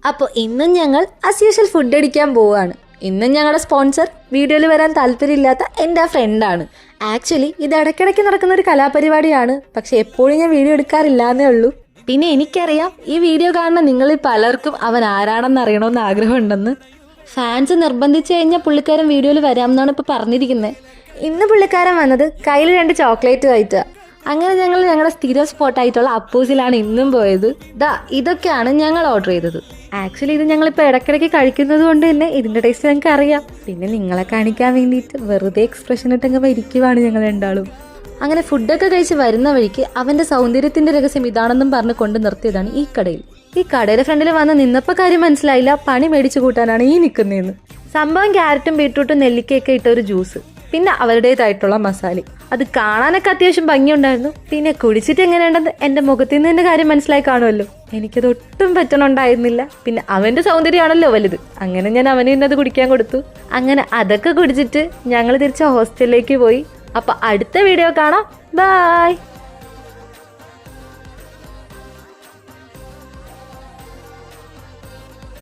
അപ്പോൾ ഇന്നും ഞങ്ങൾ ആസ് യൂഷ്വൽ ഫുഡ് അടിക്കാൻ പോവുകയാണ്. ഇന്നും ഞങ്ങളുടെ സ്പോൺസർ വീഡിയോയിൽ വരാൻ താല്പര്യമില്ലാത്ത എൻ്റെ ഫ്രണ്ടാണ്. ആക്ച്വലി ഇത് ഇടയ്ക്കിടയ്ക്ക് നടക്കുന്ന ഒരു കലാപരിപാടിയാണ്, പക്ഷെ എപ്പോഴും ഞാൻ വീഡിയോ എടുക്കാറില്ല എന്നേ ഉള്ളൂ. പിന്നെ എനിക്കറിയാം ഈ വീഡിയോ കാണുന്ന നിങ്ങളിൽ പലർക്കും അവൻ ആരാണെന്ന് അറിയണമെന്ന് ആഗ്രഹമുണ്ടെന്ന്. ഫാൻസ് നിർബന്ധിച്ചു കഴിഞ്ഞാൽ പുള്ളിക്കാരൻ വീഡിയോയിൽ വരാമെന്നാണ് ഇപ്പോൾ പറഞ്ഞിരിക്കുന്നത്. ഇന്ന് പുള്ളിക്കാരൻ വന്നത് കയ്യിൽ 2 ചോക്ലേറ്റ് ആയിട്ടാണ്. അങ്ങനെ ഞങ്ങൾ ഞങ്ങളുടെ സ്ഥിരം സ്പോട്ടായിട്ടുള്ള അപ്പൂസിലാണ് ഇന്നും പോയത്. ഇതൊക്കെയാണ് ഞങ്ങൾ ഓർഡർ ചെയ്തത്. ആക്ച്വലി ഇത് ഞങ്ങളിപ്പോൾ ഇടയ്ക്കിടയ്ക്ക് കഴിക്കുന്നത് കൊണ്ട് തന്നെ ഇതിൻ്റെ ടേസ്റ്റ് ഞങ്ങൾക്ക് അറിയാം. പിന്നെ നിങ്ങളെ കാണിക്കാൻ വേണ്ടിയിട്ട് വെറുതെ എക്സ്പ്രഷൻ ഇട്ടങ്ങ് ഇരിക്കുവാണ് ഞങ്ങൾ രണ്ടാളും. അങ്ങനെ ഫുഡൊക്കെ കഴിച്ച് വരുന്ന വഴിക്ക് അവൻ്റെ സൗന്ദര്യത്തിൻ്റെ രഹസ്യം ഇതാണെന്നും പറഞ്ഞ് കൊണ്ട് നിർത്തിയതാണ് ഈ കടയിൽ. ഈ കടയുടെ ഫ്രണ്ടിൽ വന്ന് നിന്നപ്പോൾ കാര്യം മനസ്സിലായില്ല, പണി മേടിച്ചു കൂട്ടാനാണ് ഈ നിൽക്കുന്നതെന്ന്. സംഭവം ക്യാരറ്റും ബീട്രൂട്ടും നെല്ലിക്കയൊക്കെ ഇട്ട ഒരു ജ്യൂസ്, പിന്നെ അവരുടേതായിട്ടുള്ള മസാല. അത് കാണാനൊക്കെ അത്യാവശ്യം ഭംഗിയുണ്ടായിരുന്നു. പിന്നെ കുടിച്ചിട്ട് എങ്ങനെയുണ്ടെന്ന് എൻ്റെ മുഖത്തിൽ നിന്ന് തന്നെ കാര്യം മനസ്സിലായി കാണുമല്ലോ. എനിക്കത് ഒട്ടും പറ്റണുണ്ടായിരുന്നില്ല. പിന്നെ അവൻ്റെ സൗന്ദര്യമാണല്ലോ വലുത്. അങ്ങനെ ഞാൻ അവന് ഇന്നത് കുടിക്കാൻ കൊടുത്തു. അങ്ങനെ അതൊക്കെ കുടിച്ചിട്ട് ഞങ്ങൾ തിരിച്ച് ഹോസ്റ്റലിലേക്ക് പോയി. അപ്പം അടുത്ത വീഡിയോ കാണാം. ബൈ.